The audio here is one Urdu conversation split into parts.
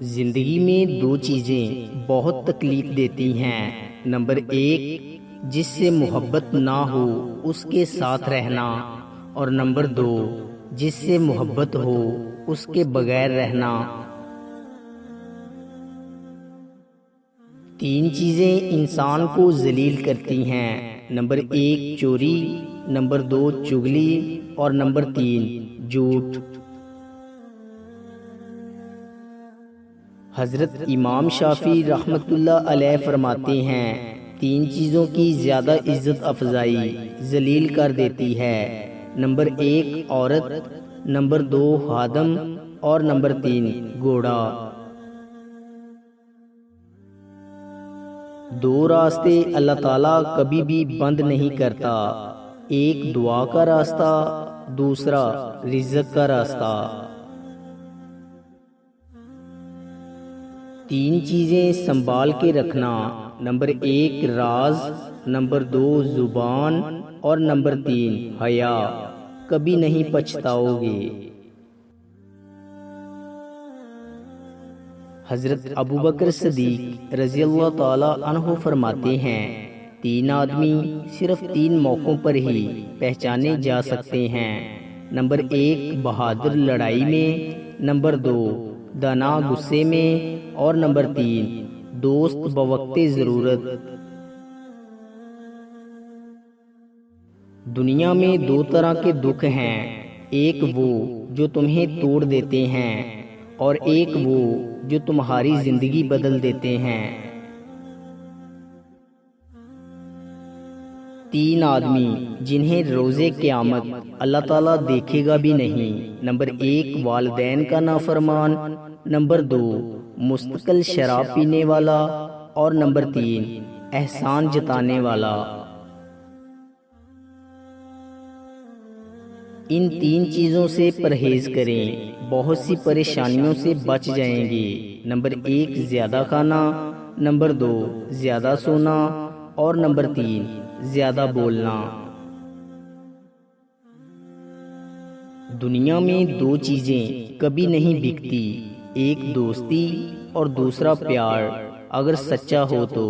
زندگی میں دو چیزیں بہت تکلیف دیتی ہیں۔ نمبر ایک، جس سے محبت نہ ہو اس کے ساتھ رہنا، اور نمبر دو، جس سے محبت ہو اس کے بغیر رہنا۔ تین چیزیں انسان کو ذلیل کرتی ہیں۔ نمبر ایک چوری، نمبر دو چغلی، اور نمبر تین جھوٹ۔ حضرت امام شافعی رحمۃ اللہ علیہ فرماتے ہیں، تین چیزوں کی زیادہ عزت افزائی ذلیل کر دیتی ہے۔ نمبر ایک عورت، نمبر دو خادم، اور نمبر تین گھوڑا۔ دو راستے اللہ تعالیٰ کبھی بھی بند نہیں کرتا، ایک دعا کا راستہ، دوسرا رزق کا راستہ۔ تین چیزیں سنبھال کے رکھنا، نمبر ایک راز، نمبر دو زبان، اور نمبر تین حیا، کبھی نہیں پچھتاؤ گے۔ حضرت ابوبکر صدیق رضی اللہ تعالی عنہ فرماتے ہیں، تین آدمی صرف تین موقعوں پر ہی پہچانے جا سکتے ہیں۔ نمبر ایک بہادر لڑائی میں، نمبر دو دانا غصے میں، اور نمبر تین دوست بوقت ضرورت۔ دنیا میں دو طرح کے دکھ ہیں، ایک وہ جو تمہیں توڑ دیتے ہیں، اور ایک وہ جو تمہاری زندگی بدل دیتے ہیں۔ تین آدمی جنہیں روز قیامت اللہ تعالیٰ دیکھے گا بھی نہیں۔ نمبر ایک والدین کا نافرمان، نمبر دو مستقل شراب پینے والا، اور نمبر تین احسان جتانے والا۔ ان تین چیزوں سے پرہیز کریں، بہت سی پریشانیوں سے بچ جائیں گے۔ نمبر ایک زیادہ کھانا، نمبر دو زیادہ سونا، اور نمبر تین زیادہ بولنا۔ دنیا میں دو چیزیں کبھی نہیں بکتی، ایک دوستی اور دوسرا پیار، اگر سچا ہو تو۔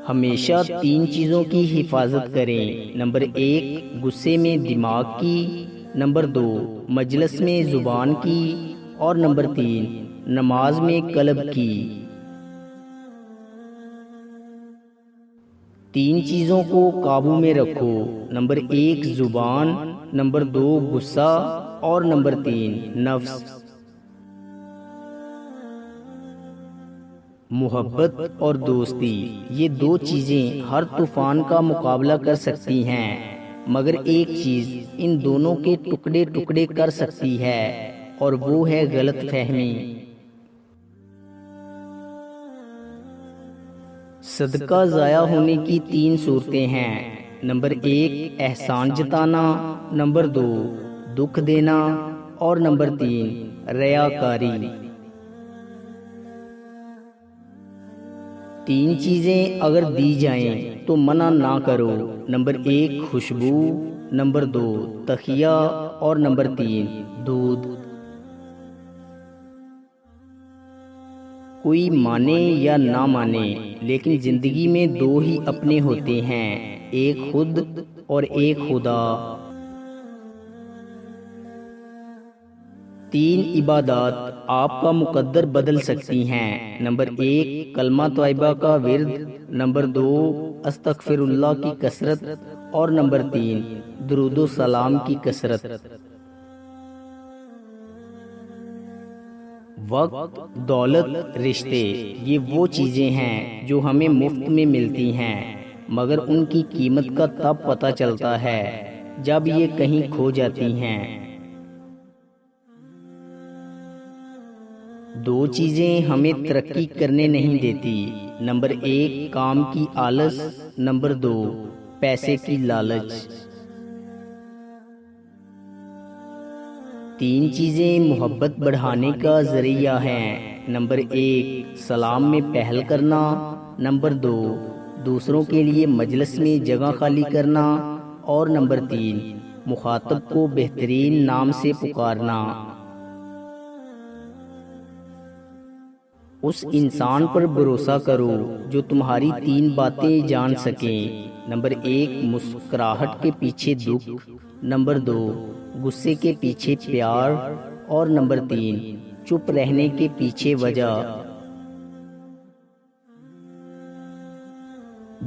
ہمیشہ تین چیزوں کی حفاظت کریں، نمبر ایک غصے میں دماغ کی، نمبر دو مجلس میں زبان کی، اور نمبر تین نماز میں قلب کی۔ تین چیزوں کو قابو میں رکھو، نمبر ایک زبان، نمبر دو غصہ، اور نمبر تین نفس۔ محبت اور دوستی، یہ دو چیزیں ہر طوفان کا مقابلہ کر سکتی ہیں، مگر ایک چیز ان دونوں کے ٹکڑے ٹکڑے کر سکتی ہے، اور وہ ہے غلط فہمی۔ صدقہ ضائع ہونے کی تین صورتیں ہیں، نمبر ایک احسان جتانا، نمبر دو دکھ دینا، اور نمبر تین ریاکاری۔ تین چیزیں اگر دی جائیں تو منع نہ کرو، نمبر ایک خوشبو، نمبر دو تکیہ، اور نمبر تین دودھ۔ کوئی مانے یا نہ مانے، لیکن زندگی میں دو ہی اپنے ہوتے ہیں، ایک خود اور ایک خدا۔ تین عبادات آپ کا مقدر بدل سکتی ہیں، نمبر ایک کلمہ طیبہ کا ورد، نمبر دو استغفر اللہ کی کثرت، اور نمبر تین درود و سلام کی کثرت۔ وقت، دولت، رشتے، یہ وہ چیزیں ہیں جو ہمیں مفت میں ملتی ہیں، مگر ان کی قیمت کا تب پتہ چلتا ہے جب یہ کہیں کھو جاتی ہیں۔ دو چیزیں ہمیں ترقی کرنے نہیں دیتی، نمبر ایک کام کی آلس، نمبر دو پیسے کی لالچ۔ تین چیزیں محبت بڑھانے کا ذریعہ ہیں، نمبر ایک سلام میں پہل کرنا، نمبر دو دوسروں کے لیے مجلس میں جگہ خالی کرنا، اور نمبر 3 مخاطب کو بہترین نام سے پکارنا، اس انسان پر بھروسہ کرو جو تمہاری 3 باتیں جان سکیں۔ نمبر 1 مسکراہٹ کے پیچھے دکھ، نمبر 2 غصے کے پیچھے پیار، اور نمبر 3 چپ رہنے کے پیچھے وجہ۔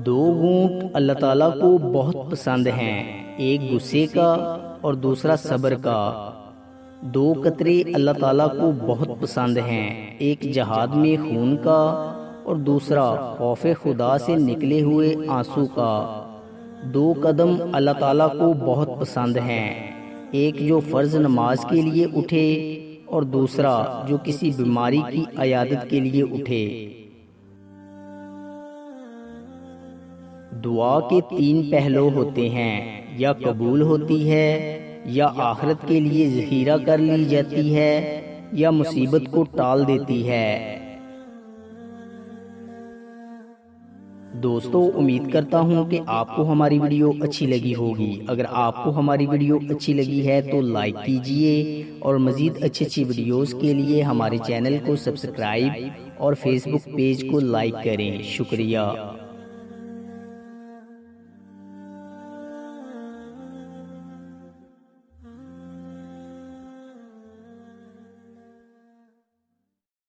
2 گھونٹ اللہ تعالیٰ کو بہت پسند ہیں، ایک غصے کا اور دوسرا صبر کا۔ 2 قطرے اللہ تعالیٰ کو بہت پسند ہیں، ایک جہاد میں خون کا اور دوسرا خوف خدا سے نکلے ہوئے آنسو کا۔ 2 قدم اللہ تعالیٰ کو بہت پسند ہیں، ایک جو فرض نماز کے لیے اٹھے اور دوسرا جو کسی بیماری کی عیادت کے لیے اٹھے۔ دعا کے 3 پہلو ہوتے ہیں، یا قبول ہوتی ہے، یا آخرت کے لیے ذخیرہ کر لی جاتی ہے، یا مصیبت کو ٹال دیتی ہے۔ دوستو امید کرتا ہوں کہ آپ کو ہماری ویڈیو اچھی لگی ہوگی۔ اگر آپ کو ہماری ویڈیو اچھی لگی ہے تو لائک کیجئے اور مزید اچھی ویڈیوز کے لیے ہمارے چینل کو سبسکرائب اور فیس بک پیج کو لائک کریں۔ شکریہ۔